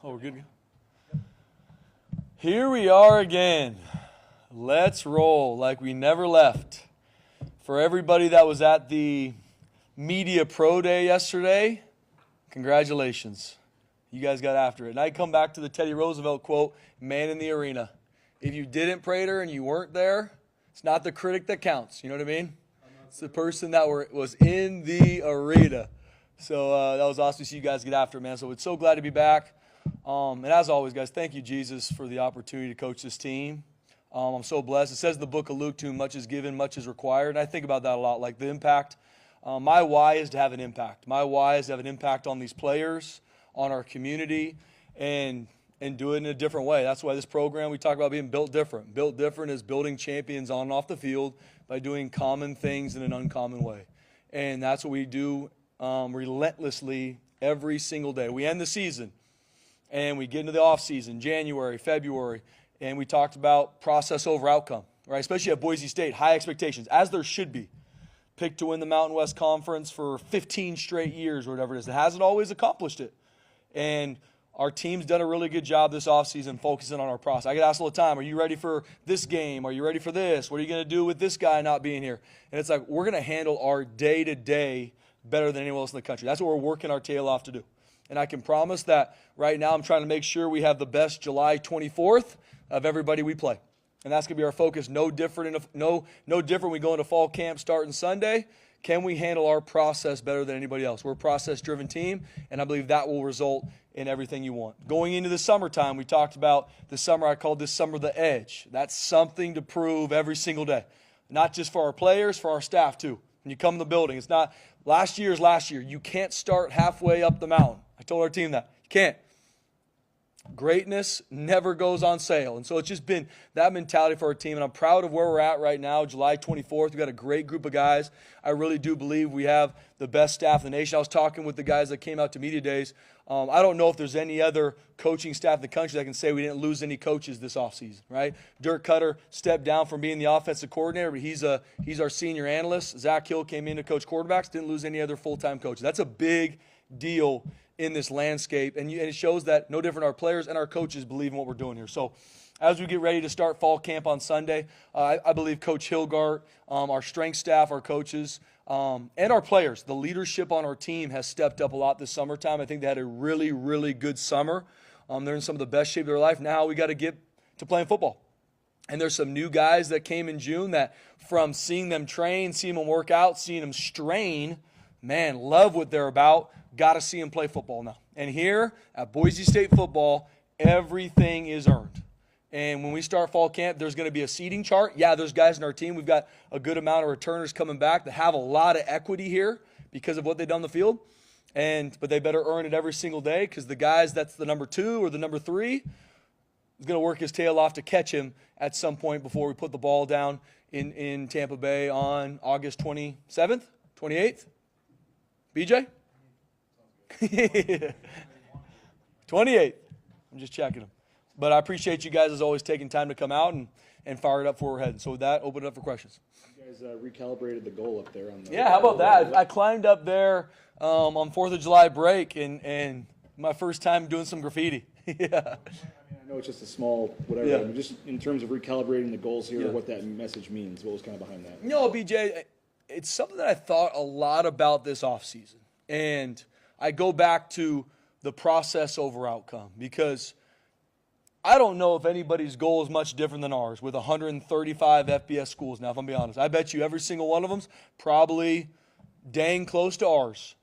Oh, we're good. Here we are again. Let's roll like we never left. For everybody that was at the Media Pro Day yesterday, congratulations. You guys got after it. And I come back to the Teddy Roosevelt quote, man in the arena. If you didn't, Prater, and you weren't there, it's not the critic that counts. You know what I mean? It's the person that was in the arena. So that was awesome to see you guys get after it, man. So it's so glad to be back. And as always, guys, thank you, Jesus, for the opportunity to coach this team. I'm so blessed. It says in the book of Luke, too, much is given, much is required. And I think about that a lot, like the impact. My why is to have an impact. My why is to have an impact on these players, on our community, and do it in a different way. That's why this program, we talk about being built different. Built different is building champions on and off the field by doing common things in an uncommon way. And that's what we do relentlessly every single day. We end the season, and we get into the off season, January, February, and we talked about process over outcome, right? Especially at Boise State, high expectations, as there should be. Picked to win the Mountain West Conference for 15 straight years or whatever it is. It hasn't always accomplished it. And our team's done a really good job this offseason focusing on our process. I get asked all the time, are you ready for this game? Are you ready for this? What are you going to do with this guy not being here? And it's like, we're going to handle our day-to-day better than anyone else in the country. That's what we're working our tail off to do. And I can promise that right now I'm trying to make sure we have the best July 24th of everybody we play. And that's going to be our focus. No different we go into fall camp starting Sunday. Can we handle our process better than anybody else? We're a process-driven team, and I believe that will result in everything you want. Going into the summertime, we talked about the summer. I called this summer the edge. That's something to prove every single day, not just for our players, for our staff too. When you come in the building, it's not last year's last year. You can't start halfway up the mountain. I told our team that. You can't. Greatness never goes on sale. And so it's just been that mentality for our team. And I'm proud of where we're at right now, July 24th. We've got a great group of guys. I really do believe we have the best staff in the nation. I was talking with the guys that came out to media days. I don't know if there's any other coaching staff in the country that can say we didn't lose any coaches this offseason, right? Dirk Cutter stepped down from being the offensive coordinator, but he's our senior analyst. Zach Hill came in to coach quarterbacks, didn't lose any other full-time coaches. That's a big deal in this landscape, and it shows that no different our players and our coaches believe in what we're doing here. So as we get ready to start fall camp on Sunday, I believe Coach Hilgart, our strength staff, our coaches, and our players, the leadership on our team has stepped up a lot this summertime. I think they had a really, really good summer. They're in some of the best shape of their life. Now we got to get to playing football. And there's some new guys that came in June that from seeing them train, seeing them work out, seeing them strain, man, love what they're about. Got to see them play football now. And here at Boise State football, everything is earned. And when we start fall camp, there's going to be a seating chart. Yeah, there's guys in our team. We've got a good amount of returners coming back that have a lot of equity here because of what they've done on the field. But they better earn it every single day because the guys that's the number 2 or the number 3 is going to work his tail off to catch him at some point before we put the ball down in Tampa Bay on August 27th, 28th. BJ? 28th. I'm just checking them. But I appreciate you guys as always taking time to come out and fire it up where we're heading. So with that, open it up for questions. You guys recalibrated the goal up there. Yeah, how about that? I climbed up there on 4th of July break and my first time doing some graffiti. Yeah. I know it's just a small whatever. Yeah. Just in terms of recalibrating the goals here, what that message means, what was kind of behind that? No, BJ, it's something that I thought a lot about this offseason. And I go back to the process over outcome because I don't know if anybody's goal is much different than ours with 135 FBS schools. Now, if I'm being honest, I bet you every single one of them's probably dang close to ours.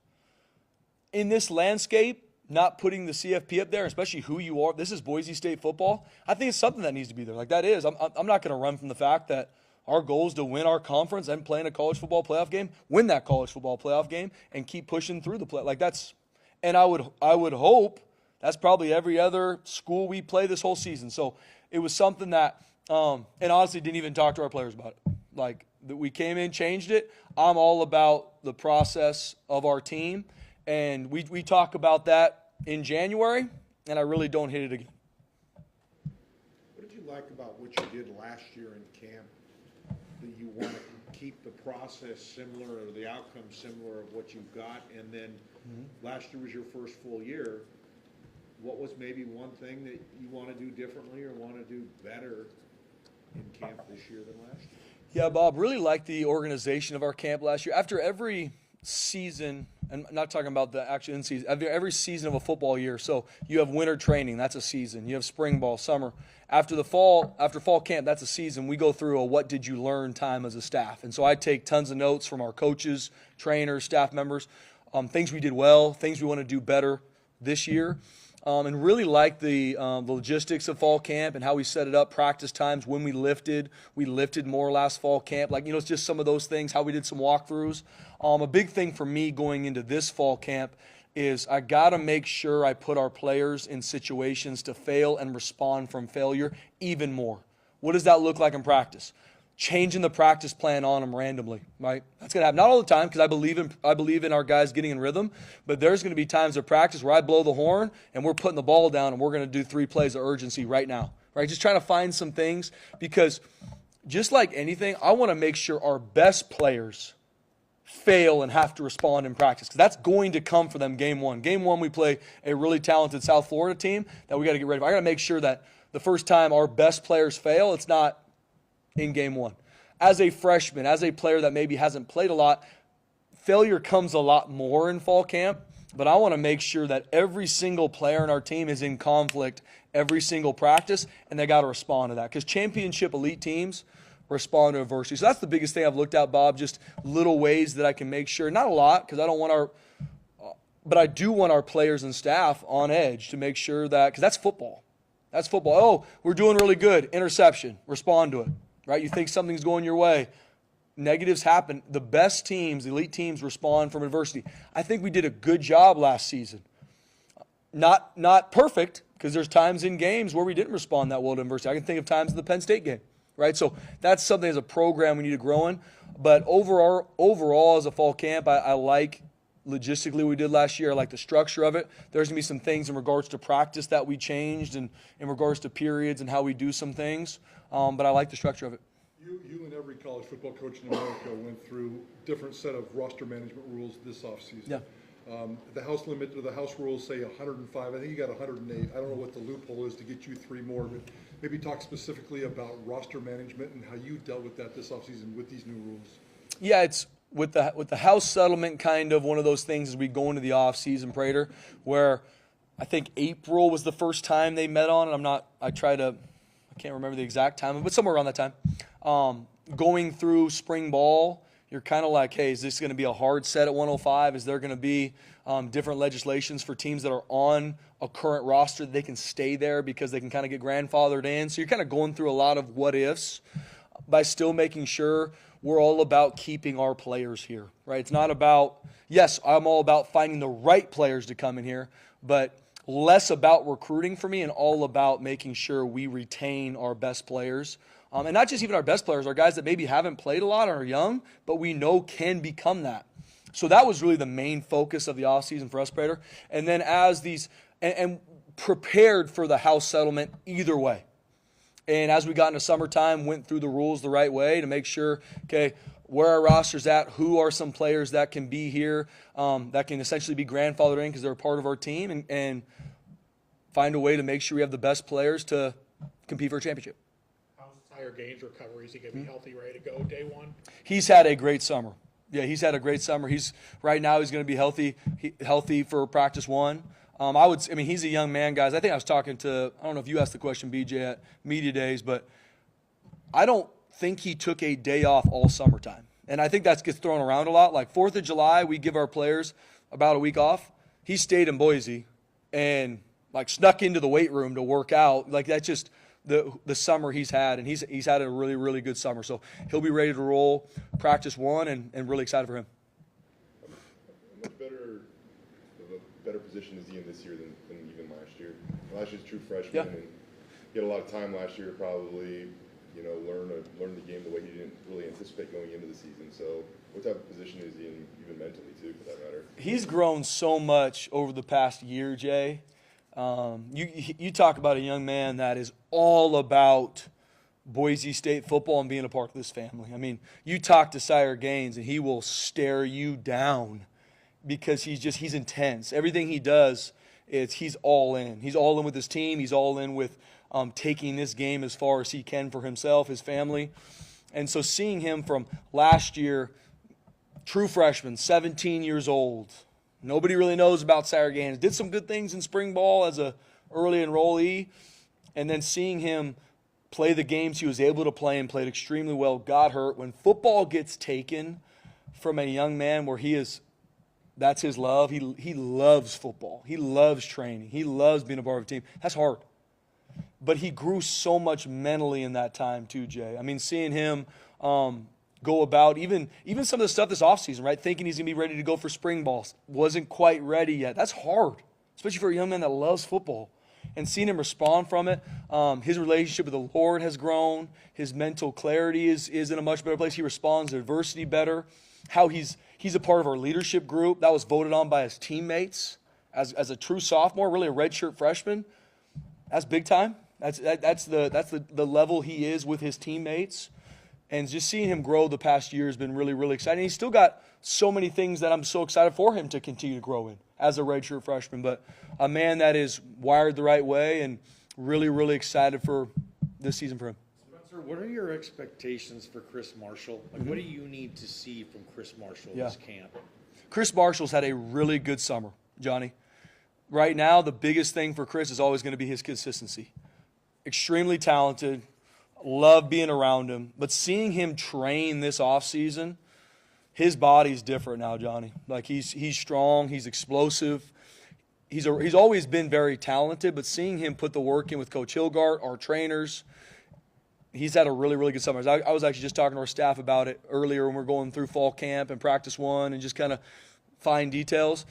In this landscape, not putting the CFP up there, especially who you are, this is Boise State football, I think it's something that needs to be there. Like that is. I'm not going to run from the fact that our goal is to win our conference and play in a college football playoff game, win that college football playoff game, and keep pushing through the play. Like that's, and I would hope that's probably every other school we play this whole season. So it was something that, and honestly didn't even talk to our players about it. Like we came in, changed it. I'm all about the process of our team, and we talk about that in January, and I really don't hit it again. What did you like about what you did last year in camp? That you want to keep the process similar or the outcome similar of what you've got, and then last year was your first full year. what was maybe one thing that you want to do differently or want to do better in camp this year than last year? Yeah, Bob, really liked the organization of our camp last year. After every season, and I'm not talking about the actual in-season, every season of a football year, so you have winter training, that's a season. You have spring ball, summer. After fall camp, that's a season. We go through a what did you learn time as a staff. And so I take tons of notes from our coaches, trainers, staff members, things we did well, things we want to do better this year. And really like the logistics of fall camp and how we set it up, practice times, when we lifted more last fall camp. Like, it's just some of those things, how we did some walkthroughs. A big thing for me going into this fall camp is I got to make sure I put our players in situations to fail and respond from failure even more. What does that look like in practice? Changing the practice plan on them randomly, right? That's going to happen. Not all the time, because I believe in our guys getting in rhythm, but there's going to be times of practice where I blow the horn and we're putting the ball down and we're going to do 3 plays of urgency right now, right? Just trying to find some things, because just like anything, I want to make sure our best players fail and have to respond in practice, because that's going to come for them game one. Game one, we play a really talented South Florida team that we got to get ready for. I got to make sure that the first time our best players fail, it's not in game one. As a freshman, as a player that maybe hasn't played a lot, failure comes a lot more in fall camp, but I want to make sure that every single player in our team is in conflict every single practice, and they got to respond to that, because championship elite teams respond to adversity. So that's the biggest thing I've looked at, Bob, just little ways that I can make sure, not a lot, because I don't want but I do want our players and staff on edge to make sure that, because that's football. That's football. Oh, we're doing really good. Interception. Respond to it. Right? You think something's going your way. Negatives happen. The best teams, the elite teams, respond from adversity. I think we did a good job last season. Not perfect, because there's times in games where we didn't respond that well to adversity. I can think of times in the Penn State game. Right? So that's something as a program we need to grow in. But overall as a fall camp, I like logistically what we did last year. I like the structure of it. There's going to be some things in regards to practice that we changed, and in regards to periods and how we do some things. But I like the structure of it. You and every college football coach in America went through different set of roster management rules this offseason. Yeah. The house limit, or the house rules say 105. I think you got 108. I don't know what the loophole is to get you 3 more, but maybe talk specifically about roster management and how you dealt with that this offseason with these new rules. Yeah, it's with the house settlement, kind of one of those things as we go into the offseason, Prater, where I think April was the first time they met on, and I can't remember the exact time, but somewhere around that time. Going through spring ball, you're kind of like, hey, is this going to be a hard set at 105? Is there going to be different legislations for teams that are on a current roster that they can stay there because they can kind of get grandfathered in? So you're kind of going through a lot of what ifs by still making sure we're all about keeping our players here, right? It's not about, yes, I'm all about finding the right players to come in here, but less about recruiting for me and all about making sure we retain our best players. And not just even our best players, our guys that maybe haven't played a lot or are young, but we know can become that. So that was really the main focus of the offseason for us, Prater. And then as these, and prepared for the house settlement either way. And as we got into summertime, went through the rules the right way to make sure, okay, where our roster's at, who are some players that can be here, that can essentially be grandfathered in because they're a part of our team, and find a way to make sure we have the best players to compete for a championship. How's Tyler Gaines' recovery? Is he going to be healthy, ready to go day one? He's had a great summer. Yeah, he's had a great summer. Right now he's going to be healthy for practice one. He's a young man, guys. I think I was talking to, I don't know if you asked the question, BJ, at media days, but I don't think he took a day off all summertime. And I think that gets thrown around a lot. Like 4th of July, we give our players about a week off. He stayed in Boise and snuck into the weight room to work out. That's just the summer he's had, and he's had a really, really good summer. So he'll be ready to roll practice one, and really excited for him. Much better position is he in this year than even last year. Last year's a true freshman, and he had a lot of time last year to probably, learn the game the way he didn't really anticipate going into the season. So what type of position is he in, even mentally too, for that matter? He's grown so much over the past year, Jay. You talk about a young man that is all about Boise State football and being a part of this family. I mean, you talk to Tyler Gaines and he will stare you down because he's intense. Everything he does he's all in. He's all in with his team. He's all in with taking this game as far as he can for himself, his family. And so seeing him from last year, true freshman, 17 years old, nobody really knows about Saragans, did some good things in spring ball as a early enrollee, and then seeing him play the games he was able to play and played extremely well, got hurt. When football gets taken from a young man where that's his love, he loves football. He loves training. He loves being a part of a team. That's hard. But he grew so much mentally in that time too, Jay. I mean, seeing him go about even some of the stuff this offseason, right? Thinking he's going to be ready to go for spring ball. Wasn't quite ready yet. That's hard, especially for a young man that loves football. And seeing him respond from it, his relationship with the Lord has grown. His mental clarity is in a much better place. He responds to adversity better. How he's a part of our leadership group. That was voted on by his teammates as a true sophomore, really a redshirt freshman. That's big time. That's the level he is with his teammates. And just seeing him grow the past year has been really, really exciting. He's still got so many things that I'm so excited for him to continue to grow in as a redshirt freshman. But a man that is wired the right way and really, really excited for this season for him. Spencer, what are your expectations for Chris Marshall? What do you need to see from Chris Marshall this camp? Chris Marshall's had a really good summer, Johnny. Right now, the biggest thing for Chris is always going to be his consistency. Extremely talented, love being around him. But seeing him train this offseason, his body's different now, Johnny. Like he's strong, he's explosive. He's always been very talented, but seeing him put the work in with Coach Hilgart, our trainers, he's had a really, really good summer. I was actually just talking to our staff about it earlier when we were going through fall camp and practice one and just kind of fine details.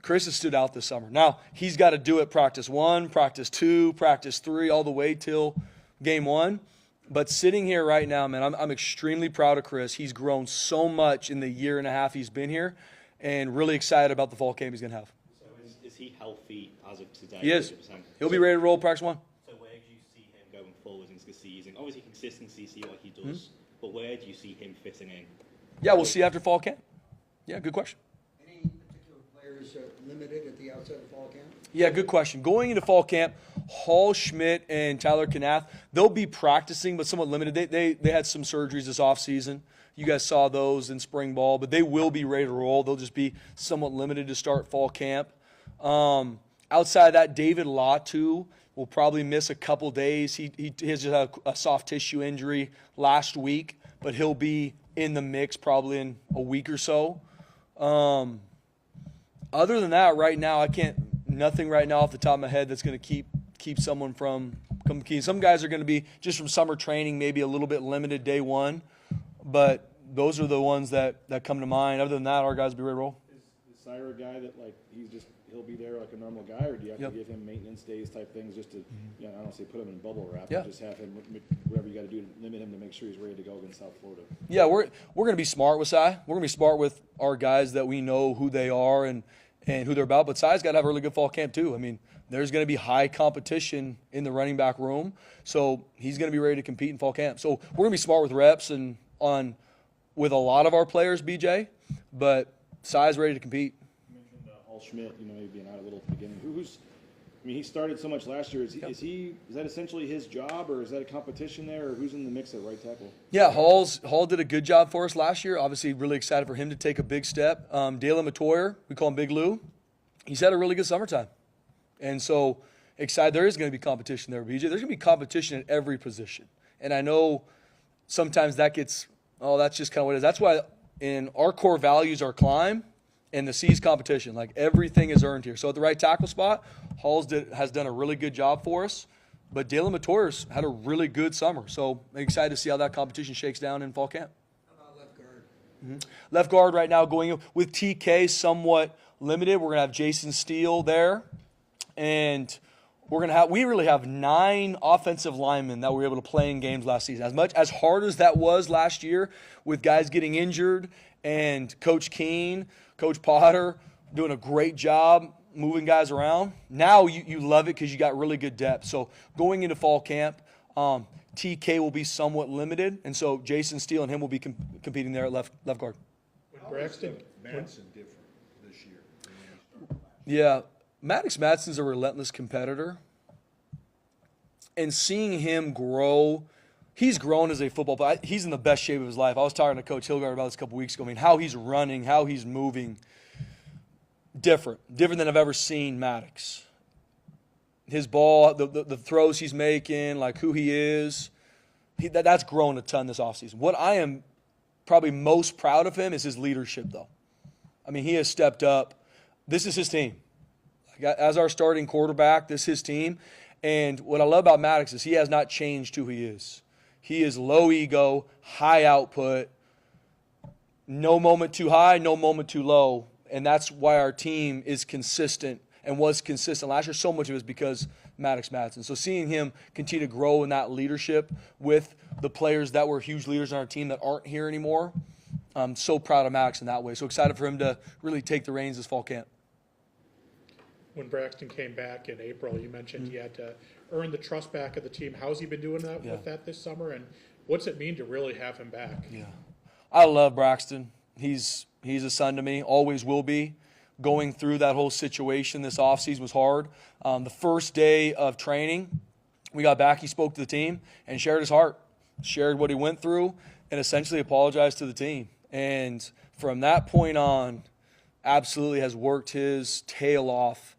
Chris has stood out this summer. Now, he's got to do it practice 1, practice 2, practice 3, all the way till game 1. But sitting here right now, man, I'm extremely proud of Chris. He's grown so much in the year and a half he's been here, and really excited about the fall camp he's going to have. So is he healthy as of today? He is. 100%? He'll be ready to roll practice 1. So where do you see him going forward into the season? Obviously, consistency, see what he does, but where do you see him fitting in? Yeah, we'll see after fall camp. Yeah, good question. Any particular players limited at the outset of fall camp? Yeah, good question. Going into fall camp, Hall, Schmidt, and Tyler Knath, they'll be practicing, but somewhat limited. They had some surgeries this offseason. You guys saw those in spring ball, but they will be ready to roll. They'll just be somewhat limited to start fall camp. Outside of that, David Latu will probably miss a couple days. He has just had a soft tissue injury last week, but he'll be in the mix probably in a week or so. Other than that, right now, nothing right now off the top of my head that's going to keep someone from competing. Some guys are going to be just from summer training, maybe a little bit limited day 1, but those are the ones that come to mind. Other than that, our guys will be ready to roll. Is Sire a guy that he'll be there like a normal guy, or do you have to give him maintenance days type things just to, I don't want to say put him in bubble wrap, but just have him, whatever you got to do to limit him to make sure he's ready to go against South Florida? Yeah, we're going to be smart with Cy. We're going to be smart with our guys that we know who they are and who they're about. But Cy's got to have a really good fall camp too. I mean, there's going to be high competition in the running back room, so he's going to be ready to compete in fall camp. So we're going to be smart with reps and with a lot of our players, BJ, but Cy's ready to compete. You mentioned Hall Schmidt, maybe being out a little at the beginning. He started so much last year. Is that essentially his job, or is that a competition there, or who's in the mix at right tackle? Yeah, Hall did a good job for us last year. Obviously, really excited for him to take a big step. Dalen Matoyer, we call him Big Lou. He's had a really good summertime. And so excited. There is going to be competition there, BJ. There's going to be competition at every position. And I know sometimes that gets, that's just kind of what it is. That's why in our core values are climb and the C's competition. Like everything is earned here. So at the right tackle spot, has done a really good job for us. But Dalen Matoyer's had a really good summer. So I'm excited to see how that competition shakes down in fall camp. How about left guard? Left guard right now going with TK somewhat limited. We're going to have Jason Steele there. And we really have 9 offensive linemen that were able to play in games last season. As hard as that was last year with guys getting injured and Coach Keene, Coach Potter doing a great job moving guys around. Now you love it because you got really good depth. So going into fall camp, TK will be somewhat limited, and so Jason Steele and him will be competing there at left guard. Braxton Manson different this year? Yeah, Maddox Madsen's a relentless competitor. And seeing him grow, he's grown as a football player. He's in the best shape of his life. I was talking to Coach Hilgard about this a couple weeks ago. I mean, how he's running, how he's moving, different than I've ever seen Maddox. His ball, the throws he's making, like who he is, that's grown a ton this offseason. What I am probably most proud of him is his leadership, though. I mean, he has stepped up. This is his team. Like, as our starting quarterback, this is his team. And what I love about Maddox is he has not changed who he is. He is low ego, high output, no moment too high, no moment too low. And that's why our team is consistent and was consistent last year. So much of it is because Maddox Madsen. So seeing him continue to grow in that leadership with the players that were huge leaders on our team that aren't here anymore, I'm so proud of Maddox in that way. So excited for him to really take the reins this fall camp. When Braxton came back in April, you mentioned he had to earn the trust back of the team. How's he been doing that with that this summer? And what's it mean to really have him back? Yeah, I love Braxton. He's a son to me, always will be. Going through that whole situation this offseason was hard. The first day of training, we got back, he spoke to the team and shared his heart, shared what he went through, and essentially apologized to the team. And from that point on, absolutely has worked his tail off.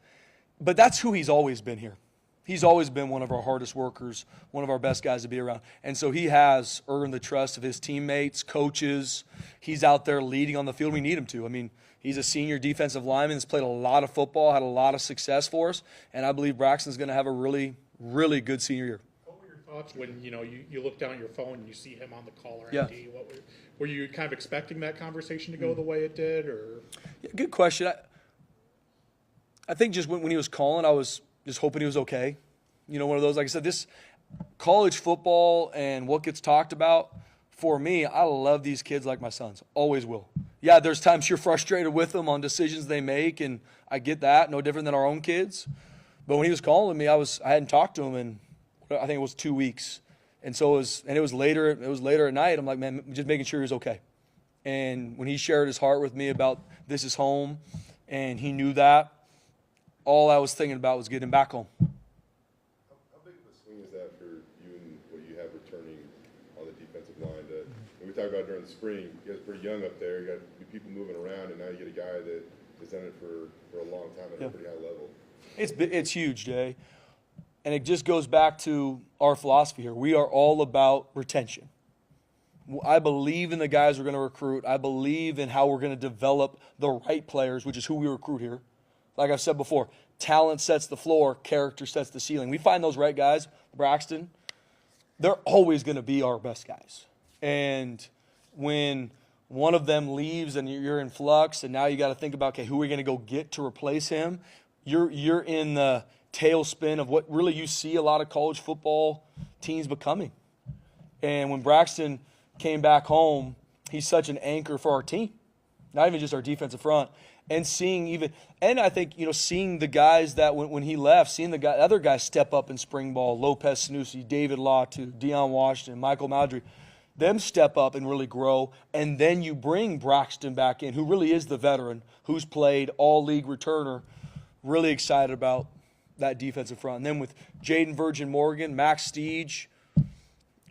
But that's who he's always been here. He's always been one of our hardest workers, one of our best guys to be around. And so he has earned the trust of his teammates, coaches. He's out there leading on the field. We need him to. I mean, he's a senior defensive lineman that's played a lot of football, had a lot of success for us, and I believe Braxton's going to have a really, really good senior year. What were your thoughts when you look down at your phone and you see him on the caller Yeah. ID? Were you kind of expecting that conversation to go the way it did? Or Yeah, good question. I think just when he was calling, I was just hoping he was okay. You know, one of those, like I said, this college football and what gets talked about, for me, I love these kids like my sons. Always will. Yeah, there's times you're frustrated with them on decisions they make, and I get that, no different than our own kids. But when he was calling me, I hadn't talked to him in, I think it was 2 weeks. And so it was later at night. I'm like, man, just making sure he was okay. And when he shared his heart with me about this is home, and he knew that, all I was thinking about was getting back home. How big of a swing is that for you and what you have returning on the defensive line? When we talk about during the spring, you guys are pretty young up there. You got people moving around, and now you get a guy that has done it for a long time at a pretty high level. It's huge, Jay. And it just goes back to our philosophy here. We are all about retention. I believe in the guys we're going to recruit. I believe in how we're going to develop the right players, which is who we recruit here. Like I've said before, talent sets the floor, character sets the ceiling. We find those right guys, Braxton, they're always going to be our best guys. And when one of them leaves and you're in flux and now you got to think about, okay, who are we going to go get to replace him? You're in the tailspin of what really you see a lot of college football teams becoming. And when Braxton came back home, he's such an anchor for our team, not even just our defensive front. And I think, seeing the guys that when he left, seeing the other guys step up in spring ball, Lopez Sanusi, David Latu, Deion Washington, Michael Maudry, them step up and really grow. And then you bring Braxton back in, who really is the veteran, who's played all-league returner. Really excited about that defensive front. And then with Jaden Virgin Morgan, Max Steege,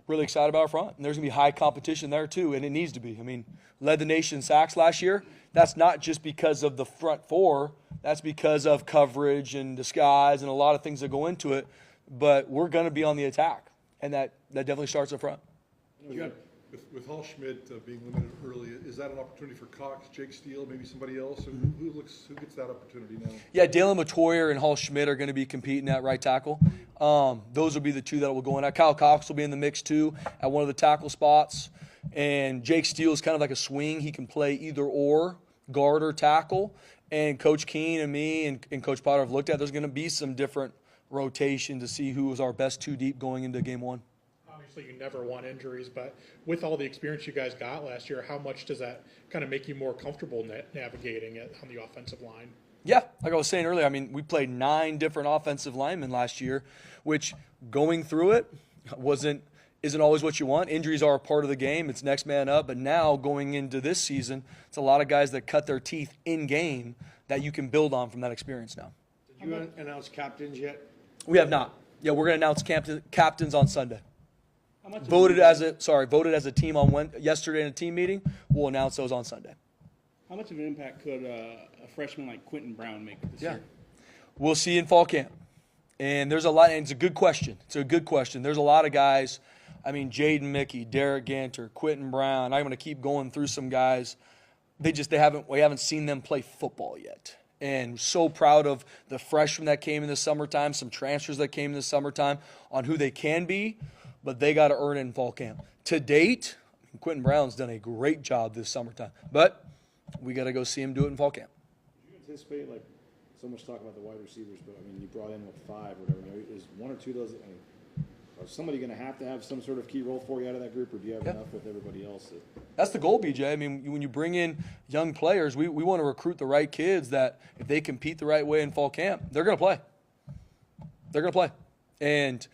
really excited about our front. And there's going to be high competition there too, and it needs to be. I mean, led the nation in sacks last year. That's not just because of the front four. That's because of coverage and disguise and a lot of things that go into it. But we're going to be on the attack, and that definitely starts up front. With Hall Schmidt being limited early, is that an opportunity for Cox, Jake Steele, maybe somebody else? Who gets that opportunity now? Yeah, Dalen Matoyer and Hall Schmidt are going to be competing at right tackle. Those will be the two that will go in. Kyle Cox will be in the mix too at one of the tackle spots. And Jake Steele is kind of like a swing. He can play either or, guard or tackle. And Coach Keene and me and Coach Potter have looked at, there's going to be some different rotation to see who is our best two deep going into game one. obviously you never want injuries, but with all the experience you guys got last year, how much does that kind of make you more comfortable navigating it on the offensive line? Yeah, like I was saying earlier, I mean, we played 9 different offensive linemen last year, which going through it isn't always what you want. Injuries are a part of the game. It's next man up. But now going into this season, it's a lot of guys that cut their teeth in game that you can build on from that experience now. Did You announced captains yet? We have not. Yeah, we're going to announce captains on Sunday. How much Voted as a team on yesterday in a team meeting. We'll announce those on Sunday. How much of an impact could a freshman like Quentin Brown make this year? We'll see in fall camp. And there's a lot, and it's a good question. There's a lot of guys. I mean, Jaden Mickey, Derek Ganter, Quentin Brown. I'm going to keep going through some guys. We haven't seen them play football yet. And so proud of the freshmen that came in the summertime, some transfers that came in the summertime on who they can be, but they got to earn it in fall camp. To date, Quentin Brown's done a great job this summertime, but we got to go see him do it in fall camp. Did you anticipate, like, so much talk about the wide receivers, but I mean, you brought in 5 or whatever. Is one or two of those? I mean, is somebody going to have some sort of key role for you out of that group, or do you have enough with everybody else? That's the goal, BJ. I mean, when you bring in young players, we want to recruit the right kids that if they compete the right way in fall camp, they're going to play. They're going to play. And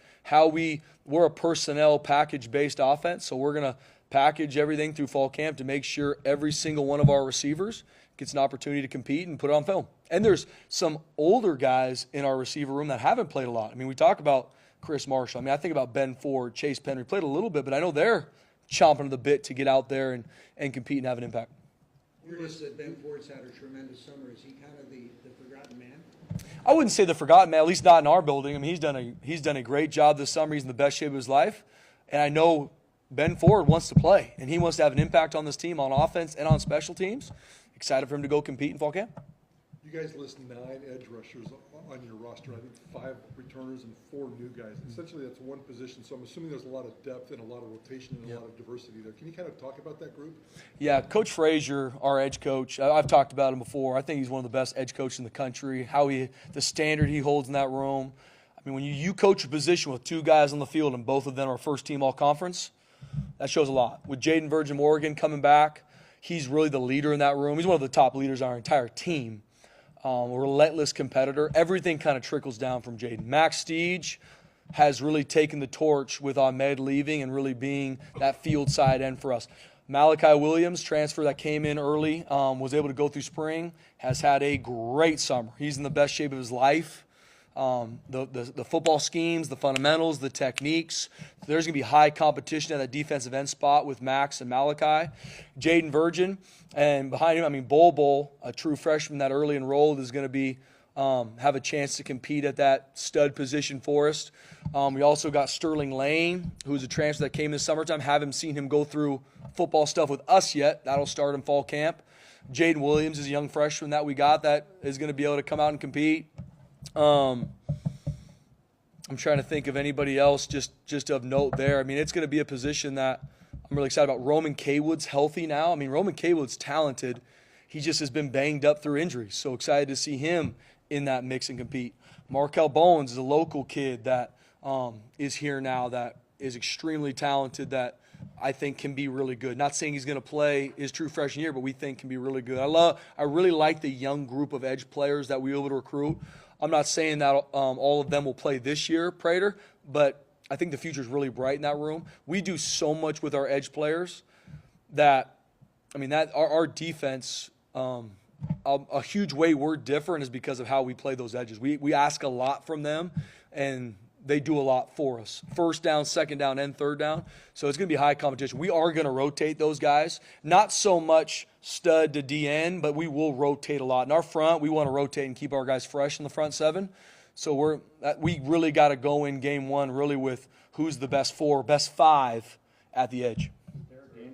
we're a personnel package-based offense, so we're going to package everything through fall camp to make sure every single one of our receivers gets an opportunity to compete and put it on film. And there's some older guys in our receiver room that haven't played a lot. I mean, we talk about Chris Marshall. I mean, I think about Ben Ford, Chase Penry, played a little bit, but I know they're chomping at the bit to get out there and compete and have an impact. Curious that Ben Ford's had a tremendous summer. Is he kind of the forgotten man? I wouldn't say the forgotten man, at least not in our building. I mean, he's done a great job this summer. He's in the best shape of his life. And I know Ben Ford wants to play, and he wants to have an impact on this team on offense and on special teams. Excited for him to go compete in fall camp. You guys list 9 edge rushers on your roster. I think 5 returners and 4 new guys. Essentially, that's one position. So I'm assuming there's a lot of depth and a lot of rotation and a lot of diversity there. Can you kind of talk about that group? Yeah, Coach Frazier, our edge coach, I've talked about him before. I think he's one of the best edge coaches in the country. The standard he holds in that room. I mean, when you coach a position with 2 guys on the field and both of them are first team all conference, that shows a lot. With Jaden Virgin Morgan coming back, he's really the leader in that room. He's one of the top leaders on our entire team. A relentless competitor. Everything kind of trickles down from Jaden. Max Steege has really taken the torch with Ahmed leaving and really being that field side end for us. Malachi Williams, transfer that came in early, was able to go through spring, has had a great summer. He's in the best shape of his life. The football schemes, the fundamentals, the techniques. There's going to be high competition at that defensive end spot with Max and Malachi. Jaden Virgin, and behind him, I mean, Bol, a true freshman that early enrolled, is going to be have a chance to compete at that stud position for us. We also got Sterling Lane, who's a transfer that came this summertime. Haven't seen him go through football stuff with us yet. That'll start in fall camp. Jaden Williams is a young freshman that we got that is going to be able to come out and compete. I'm trying to think of anybody else just of note there. I mean, it's going to be a position that I'm really excited about. Roman Kaywood's healthy now. I mean, Roman Kaywood's talented. He just has been banged up through injuries. So excited to see him in that mix and compete. Markel Bowens is a local kid that is here now that is extremely talented that I think can be really good. Not saying he's going to play his true freshman year, but we think can be really good. I really like the young group of edge players that we were able to recruit. I'm not saying that all of them will play this year, Prater, but I think the future is really bright in that room. We do so much with our edge players that, I mean, that our defense, a huge way we're different is because of how we play those edges. We ask a lot from them, and they do a lot for us. First down, second down, and third down. So it's going to be high competition. We are going to rotate those guys. Not so much stud to DN, but we will rotate a lot. In our front, we want to rotate and keep our guys fresh in the front 7. So we really got to go in game 1 really with who's the best 4, best 5 at the edge.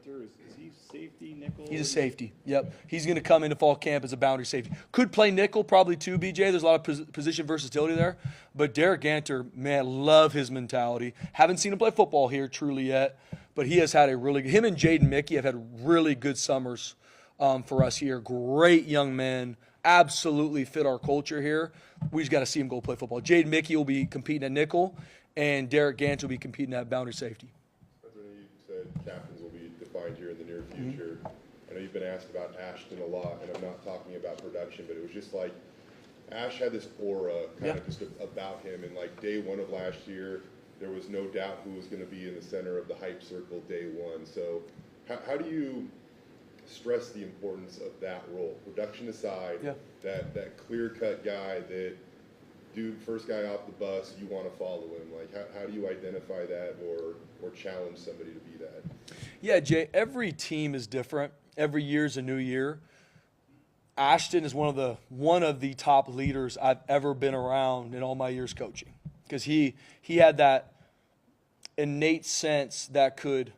Is he safety, nickel? He's a safety. Yep. He's going to come into fall camp as a boundary safety. Could play nickel probably too, BJ. There's a lot of position versatility there. But Derek Ganter, man, love his mentality. Haven't seen him play football here truly yet, but he has had him and Jaden Mickey have had really good summers for us here. Great young men. Absolutely fit our culture here. We just got to see him go play football. Jaden Mickey will be competing at nickel, and Derek Ganter will be competing at boundary safety. You said captains will be defined here in the near future. I know you've been asked about Ashton a lot, and I'm not talking about production, but it was just like Ash had this aura kind of just about him. And like day 1 of last year, there was no doubt who was going to be in the center of the hype circle day 1. So how do you stress the importance of that role, production aside, that clear-cut guy that dude, first guy off the bus, you want to follow him? Like, how do you identify that or challenge somebody to be that? Yeah, Jay, every team is different. Every year is a new year. Ashton is one of the top leaders I've ever been around in all my years coaching, because he had that innate sense that could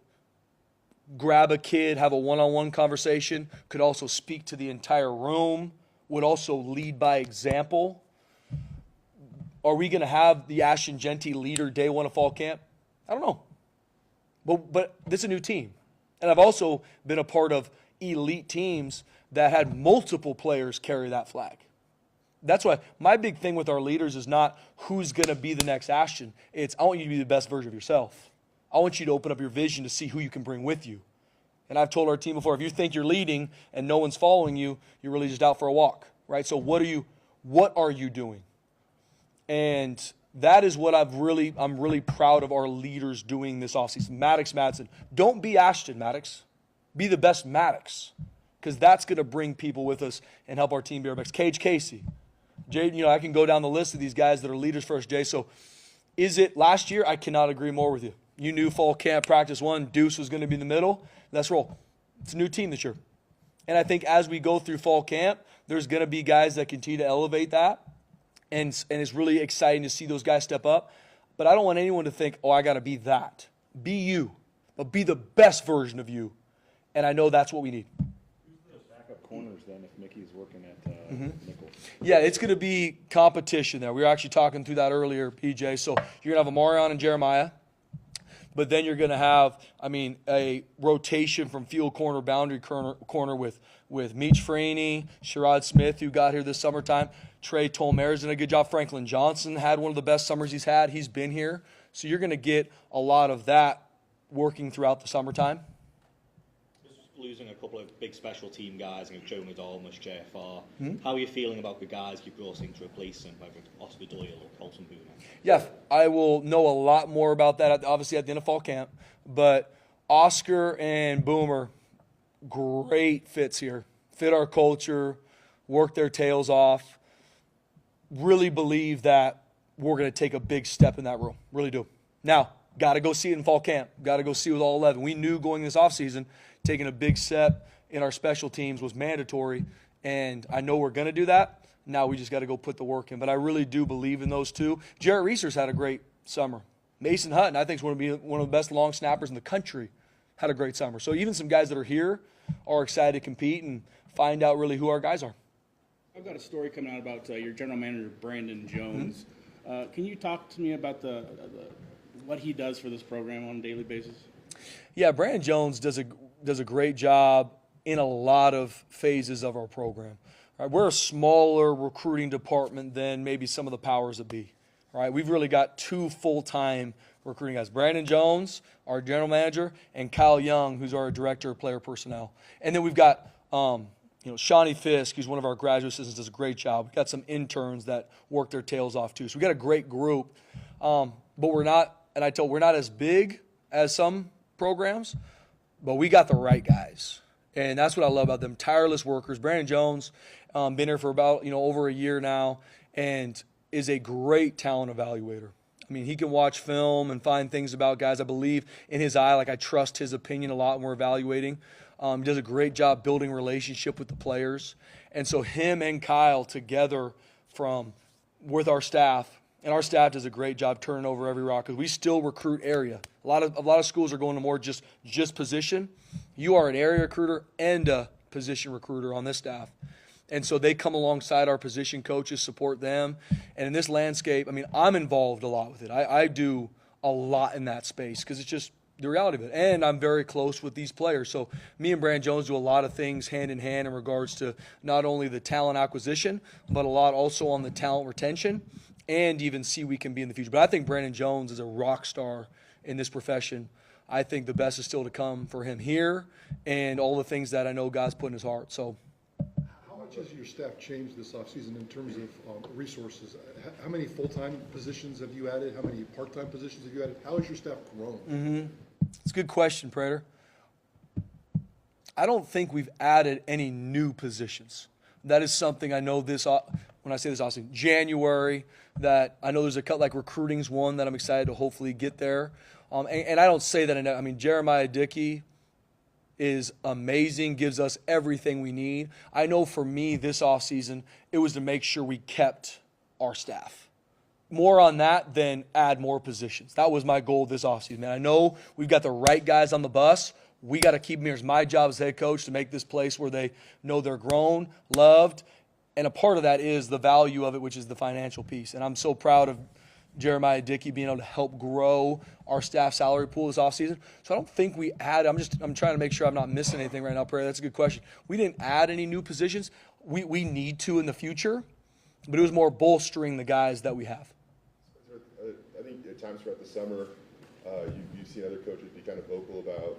grab a kid, have a one-on-one conversation, could also speak to the entire room, would also lead by example. Are we going to have the Ashton Genty leader day one of fall camp? I don't know. But this is a new team. And I've also been a part of elite teams that had multiple players carry that flag. That's why my big thing with our leaders is not who's going to be the next Ashton. It's I want you to be the best version of yourself. I want you to open up your vision to see who you can bring with you. And I've told our team before, if you think you're leading and no one's following you, you're really just out for a walk, right? So what are you doing? And that is what I'm really proud of our leaders doing this offseason. Maddox Madsen. Don't be Ashton, Maddox. Be the best Maddox, because that's going to bring people with us and help our team be our best. Cage Casey. Jay, I can go down the list of these guys that are leaders for us, Jay. So is it last year? I cannot agree more with you. You knew fall camp practice 1, Deuce was going to be in the middle. Let's roll. It's a new team this year. And I think as we go through fall camp, there's going to be guys that continue to elevate that. And it's really exciting to see those guys step up. But I don't want anyone to think, I got to be that. Be you. But be the best version of you. And I know that's what we need. Those backup corners then if Mickey's working at nickel. Yeah, it's going to be competition there. We were actually talking through that earlier, PJ. So you're going to have Amarion and Jeremiah. But then you're going to have, a rotation from field corner, boundary corner with Meach Franey, Sherrod Smith, who got here this summertime. Trey Tolmer's done a good job. Franklin Johnson had one of the best summers he's had. He's been here. So you're going to get a lot of that working throughout the summertime. Losing a couple of big special team guys, Joe McDormish, JFR. How are you feeling about the guys you brought in to replace them, whether Oscar Doyle or Colton Boomer? Yeah, I will know a lot more about that, obviously, at the end of fall camp. But Oscar and Boomer, great fits here. Fit our culture, work their tails off. Really believe that we're going to take a big step in that room. Really do. Now, got to go see it in fall camp. Got to go see it with all 11. We knew going this offseason, taking a big step in our special teams was mandatory, and I know we're going to do that. Now we just got to go put the work in. But I really do believe in those two. Jarrett Reeser's had a great summer. Mason Hutton, I think, is going to be one of the best long snappers in the country. Had a great summer. So even some guys that are here are excited to compete and find out really who our guys are. I've got a story coming out about your general manager, Brandon Jones. Can you talk to me about what he does for this program on a daily basis? Yeah, Brandon Jones does a great job in a lot of phases of our program. Right? We're a smaller recruiting department than maybe some of the powers that be. Right? We've really got 2 full-time recruiting guys. Brandon Jones, our general manager, and Kyle Young, who's our director of player personnel. And then we've got Shawnee Fisk, who's one of our graduate assistants, does a great job. We've got some interns that work their tails off too. So we've got a great group. But we're not as big as some programs, but we got the right guys. And that's what I love about them. Tireless workers. Brandon Jones, been here for about, over a year now, and is a great talent evaluator. He can watch film and find things about guys. I believe in his eye, I trust his opinion a lot when we're evaluating. He does a great job building relationship with the players. And so him and Kyle together with our staff, and our staff does a great job turning over every rock because we still recruit area. A lot of schools are going to more just position. You are an area recruiter and a position recruiter on this staff. And so they come alongside our position coaches, support them. And in this landscape, I'm involved a lot with it. I do a lot in that space because it's just the reality of it. And I'm very close with these players. So me and Brandon Jones do a lot of things hand in hand in regards to not only the talent acquisition, but a lot also on the talent retention and even see we can be in the future. But I think Brandon Jones is a rock star in this profession. I think the best is still to come for him here and all the things that I know God's put in his heart. So, how much has your staff changed this offseason in terms of resources? How many full-time positions have you added? How many part-time positions have you added? How has your staff grown? It's a good question, Prater. I don't think we've added any new positions. That is something I know when I say this, Austin, January, that I know there's a cut, like recruiting's one that I'm excited to hopefully get there. And I don't say that enough. I mean, Jeremiah Dickey is amazing, gives us everything we need. I know for me this offseason, it was to make sure we kept our staff. More on that than add more positions. That was my goal this offseason, man. I know we've got the right guys on the bus. We got to keep them here. It's my job as head coach to make this place where they know they're grown, loved, and a part of that is the value of it, which is the financial piece. And I'm so proud of Jeremiah Dickey being able to help grow our staff salary pool this offseason. So I don't think we add. I'm trying to make sure I'm not missing anything right now, Prairie. That's a good question. We didn't add any new positions. We need to in the future, but it was more bolstering the guys that we have. I think at times throughout the summer, you've seen other coaches be kind of vocal about,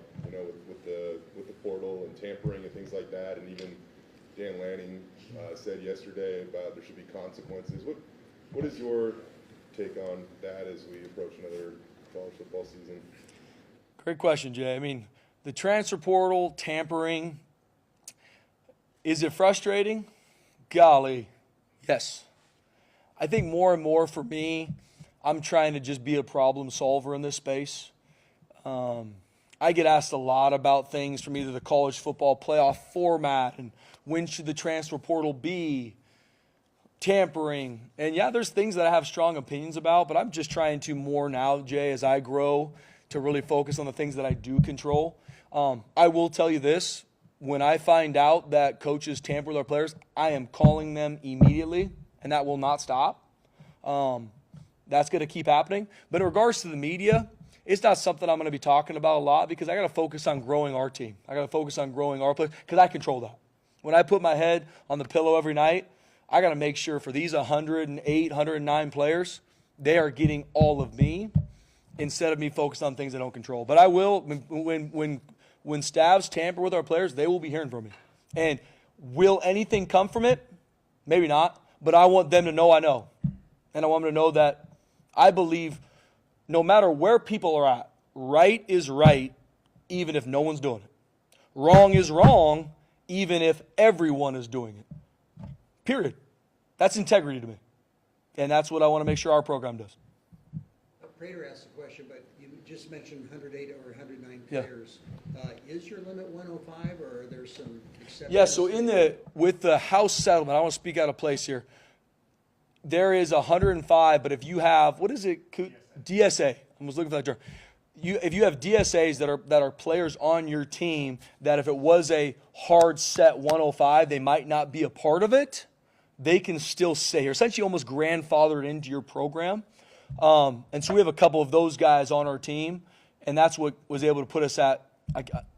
with the portal and tampering and things like that, and even Dan Lanning said yesterday about there should be consequences. What is your take on that as we approach another college football season? Great question, Jay. I mean, the transfer portal, tampering, is it frustrating? Golly, yes. I think more and more for me, I'm trying to just be a problem solver in this space. I get asked a lot about things from either the college football playoff format and when should the transfer portal be, tampering. And yeah, there's things that I have strong opinions about, but I'm just trying to more now, Jay, as I grow, to really focus on the things that I do control. I will tell you this, when I find out that coaches tamper with our players, I am calling them immediately, and that will not stop. That's going to keep happening. But in regards to the media, it's not something I'm going to be talking about a lot because I got to focus on growing our team. I got to focus on growing our players because I control that. When I put my head on the pillow every night, I got to make sure for these 108, 109 players, they are getting all of me instead of me focused on things I don't control. But I will, when staffs tamper with our players, they will be hearing from me. And will anything come from it? Maybe not. But I want them to know I know. And I want them to know that I believe no matter where people are at, right is right, even if no one's doing it. Wrong is wrong, even if everyone is doing it. Period. That's integrity to me. And that's what I want to make sure our program does. Prater asked the question, but you just mentioned 108 or 109 players. Yeah. Is your limit 105, or are there some exceptions? Yeah, so with the House settlement, I want to speak out of place here. There is 105, but if you have, what is it? DSA. I was looking for that term. If you have DSAs that are players on your team, that if it was a hard set 105, they might not be a part of it, they can still stay here. Essentially almost grandfathered into your program. And so we have a couple of those guys on our team, and that's what was able to put us at,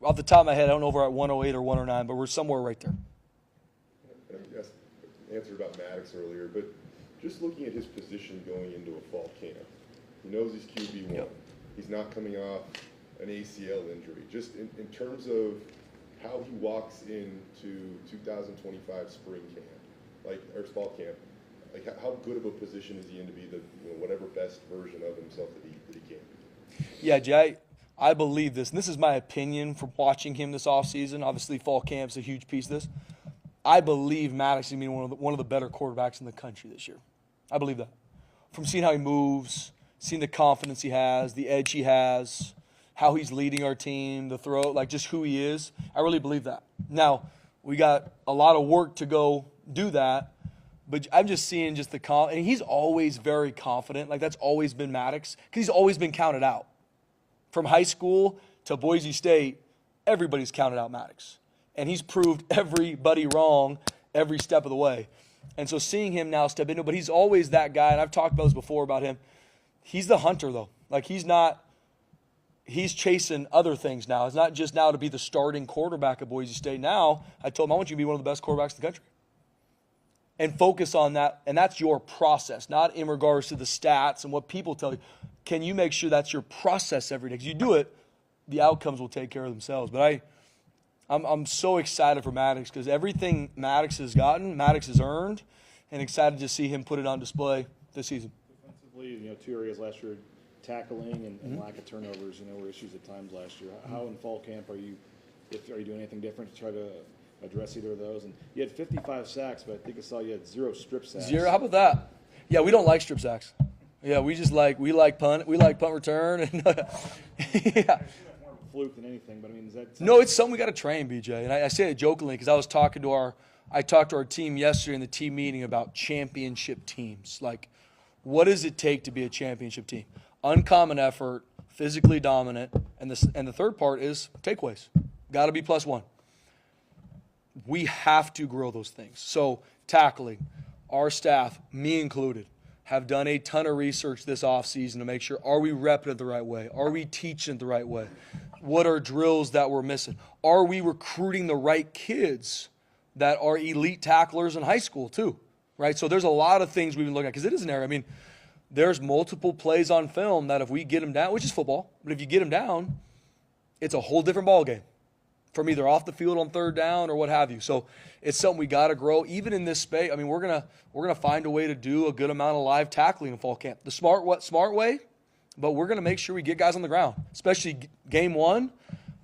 off the top of my head, I don't know if we're at 108 or 109, but we're somewhere right there. I answered about Maddox earlier, but just looking at his position going into a fall camp, he knows he's QB1. Yep. He's not coming off an ACL injury. Just in terms of how he walks into 2025 spring camp, or fall camp, how good of a position is he in to be the whatever best version of himself that he can be? Yeah, Jay, I believe this, and this is my opinion from watching him this offseason. Obviously, fall camp's a huge piece of this. I believe Maddox is going to be one of the better quarterbacks in the country this year. I believe that. From seeing how he moves, seeing the confidence he has, the edge he has, how he's leading our team, the throw, just who he is, I really believe that. Now, we got a lot of work to go do that, but I'm just seeing just the and he's always very confident. That's always been Maddox because he's always been counted out. From high school to Boise State, everybody's counted out Maddox. And he's proved everybody wrong every step of the way. And so seeing him now step into it, but he's always that guy, and I've talked about this before about him. He's the hunter, though. He's chasing other things now. It's not just now to be the starting quarterback at Boise State. Now, I told him, I want you to be one of the best quarterbacks in the country. And focus on that, and that's your process, not in regards to the stats and what people tell you. Can you make sure that's your process every day? Because you do it, the outcomes will take care of themselves. But I'm so excited for Maddox because everything Maddox has gotten, Maddox has earned, and excited to see him put it on display this season. Defensively, 2 areas last year, tackling and lack of turnovers, were issues at times last year. How in fall camp are you doing anything different to try to address either of those. And you had 55 sacks, but I think I saw you had 0 strip sacks. 0. How about that? Yeah, we don't like strip sacks. Yeah, we like punt return, and yeah. More of a fluke than anything, but I mean, is that No, it's something we got to train, BJ. And I say it jokingly because I talked to our team yesterday in the team meeting about championship teams. Like, what does it take to be a championship team? Uncommon effort, physically dominant, and the third part is takeaways. Got to be +1. We have to grow those things. So tackling, our staff, me included, have done a ton of research this offseason to make sure, are we repping it the right way? Are we teaching it the right way? What are drills that we're missing? Are we recruiting the right kids that are elite tacklers in high school too, right? So there's a lot of things we've been looking at because it is an area. I mean, there's multiple plays on film that if we get them down, which is football, but if you get them down, it's a whole different ballgame from either off the field on third down or what have you. So it's something we got to grow. Even in this space, I mean, we're gonna find a way to do a good amount of live tackling in fall camp. The smart way, but we're gonna make sure we get guys on the ground. Especially game 1,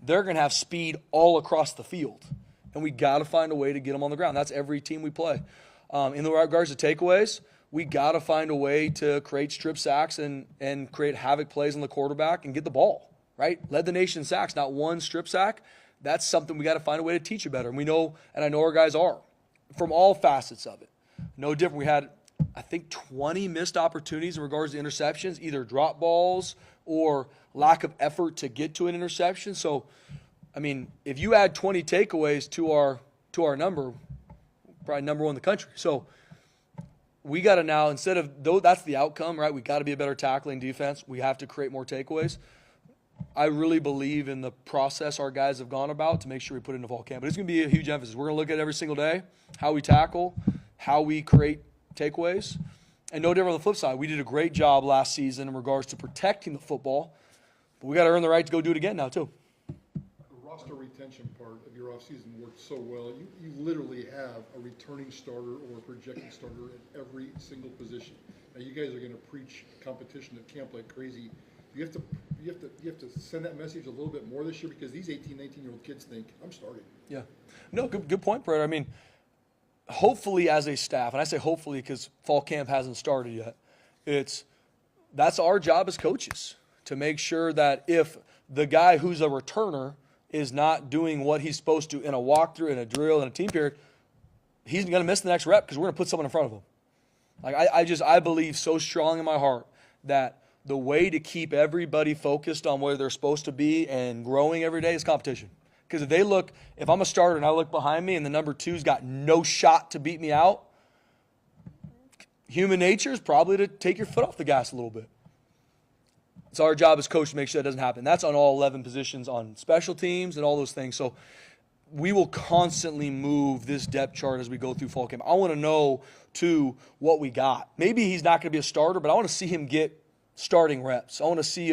they're gonna have speed all across the field, and we got to find a way to get them on the ground. That's every team we play. In regards to takeaways, we got to find a way to create strip sacks and create havoc plays on the quarterback and get the ball, right? Led the nation in sacks, not one strip sack. That's something we got to find a way to teach it better. And we know, and I know our guys are, from all facets of it. No different. We had, I think, 20 missed opportunities in regards to interceptions, either drop balls or lack of effort to get to an interception. So, I mean, if you add 20 takeaways to our number, probably number 1 in the country. So we got to now, instead of, though that's the outcome, right, we got to be a better tackling defense. We have to create more takeaways. I really believe in the process our guys have gone about to make sure we put it into fall camp. But it's going to be a huge emphasis. We're going to look at it every single day, how we tackle, how we create takeaways. And no different on the flip side. We did a great job last season in regards to protecting the football, but we got to earn the right to go do it again now too. The roster retention part of your offseason worked so well. You literally have a returning starter or a projected starter at every single position. Now you guys are going to preach competition at camp like crazy. You have to send that message a little bit more this year because these 18, 19-year-old kids think, I'm starting. Yeah. No, good point, Brett. I mean, hopefully as a staff, and I say hopefully because fall camp hasn't started yet, that's our job as coaches to make sure that if the guy who's a returner is not doing what he's supposed to in a walkthrough, in a drill, in a team period, he's going to miss the next rep because we're going to put someone in front of him. Like I believe so strong in my heart that the way to keep everybody focused on where they're supposed to be and growing every day is competition. Because if I'm a starter and I look behind me and the number 2's got no shot to beat me out, human nature is probably to take your foot off the gas a little bit. It's our job as coach to make sure that doesn't happen. That's on all 11 positions on special teams and all those things. So we will constantly move this depth chart as we go through fall camp. I want to know, too, what we got. Maybe he's not going to be a starter, but I want to see him get starting reps. I want to see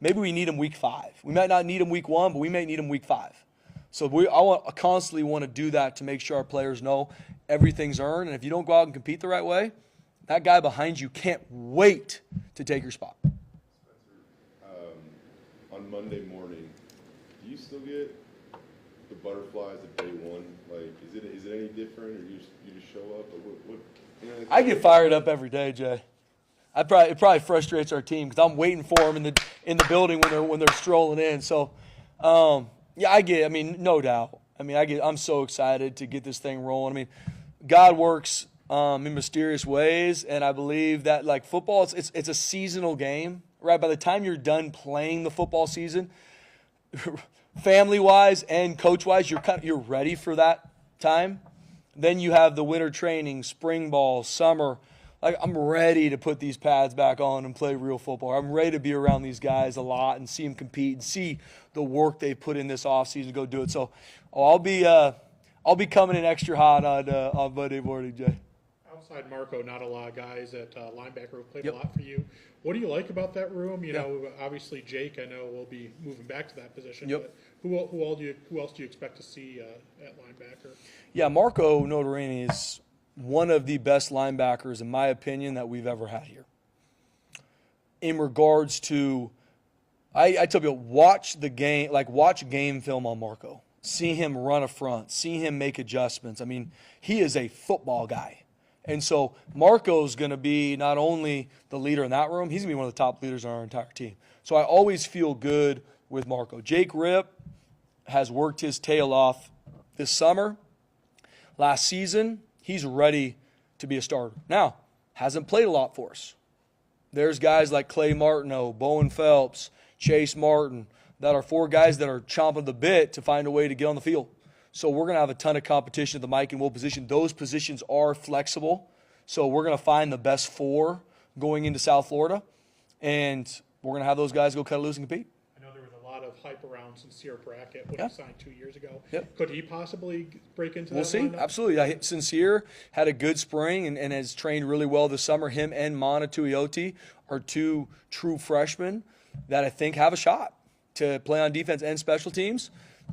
maybe we need him week 5. We might not need him week 1, but we may need him week 5. So I constantly want to do that to make sure our players know everything's earned. And if you don't go out and compete the right way, that guy behind you can't wait to take your spot. On Monday morning, do you still get the butterflies at day 1? Like, is it any different, or you just show up? Or what I get fired up every day, Jay. It probably frustrates our team because I'm waiting for them in the building when they're strolling in. So, yeah, no doubt. I'm so excited to get this thing rolling. I mean, God works in mysterious ways, and I believe that like football, it's a seasonal game, right? By the time you're done playing the football season, family-wise and coach-wise, you're ready for that time. Then you have the winter training, spring ball, summer. Like, I'm ready to put these pads back on and play real football. I'm ready to be around these guys a lot and see them compete and see the work they put in this offseason to go do it. So I'll be coming in extra hot on Monday morning, Jay. Outside Marco, not a lot of guys at linebacker who played a lot for you. What do you like about that room? You know, obviously Jake, I know, will be moving back to that position. Yep. But who else do you expect to see at linebacker? Yeah, Marco Notarini is one of the best linebackers, in my opinion, that we've ever had here. In regards to, I tell people, watch game film on Marco. see him run a front, see him make adjustments. I mean, he is a football guy. And so Marco's going to be not only the leader in that room, he's going to be one of the top leaders on our entire team. So I always feel good with Marco. Jake Ripp has worked his tail off this summer. Last season, he's ready to be a starter. Now, hasn't played a lot for us. There's guys like Clay Martineau, Bowen Phelps, Chase Martin, that are 4 guys that are chomping the bit to find a way to get on the field. So we're going to have a ton of competition at the Mike and Will position. Those positions are flexible. So we're going to find the best 4 going into South Florida, and we're going to have those guys go cut loose and compete. I know there was a lot of hype around Sincere Brackett when Yeah. he signed 2 years ago. Yep. Could he possibly break into We'll that see. lineup? Absolutely. Sincere had a good spring and has trained really well this summer. Him and Mana Tuioti are 2 true freshmen that I think have a shot to play on defense and special teams.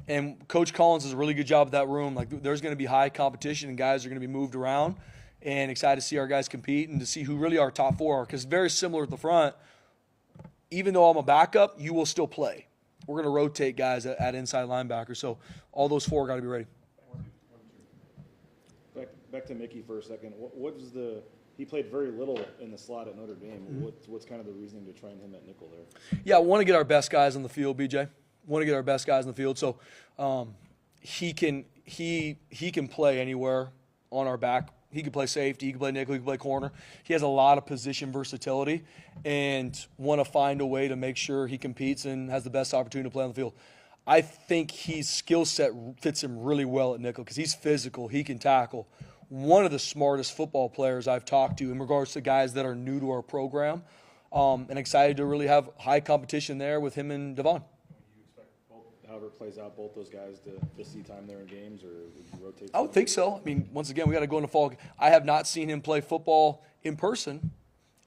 And Coach Collins does a really good job with that room. Like, there's going to be high competition and guys are going to be moved around. And excited to see our guys compete and to see who really our top 4 are. Because very similar at the front, even though I'm a backup, you will still play. We're going to rotate guys at inside linebacker. So all those 4 got to be ready. Back to Mickey for a second. What was the? He played very little in the slot at Notre Dame. What's kind of the reasoning to train him at nickel there? Yeah, I want to get our best guys on the field, BJ. Want to get our best guys on the field. So he can play anywhere on our back. He can play safety. He can play nickel. He can play corner. He has a lot of position versatility and want to find a way to make sure he competes and has the best opportunity to play on the field. I think his skill set fits him really well at nickel because he's physical. He can tackle. One of the smartest football players I've talked to in regards to guys that are new to our program, and excited to really have high competition there with him and Devon. You expect however it plays out, both those guys to see time there in games, or would you rotate? I would think so. I mean, once again, we got to go into fall. I have not seen him play football in person.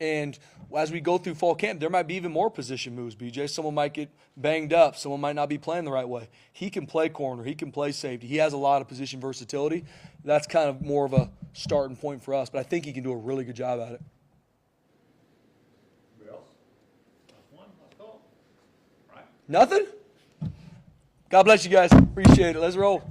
And as we go through fall camp, there might be even more position moves, BJ. Someone might get banged up. Someone might not be playing the right way. He can play corner. He can play safety. He has a lot of position versatility. That's kind of more of a starting point for us. But I think he can do a really good job at it. Anybody else? Last call. Right. Nothing? God bless you guys. Appreciate it. Let's roll.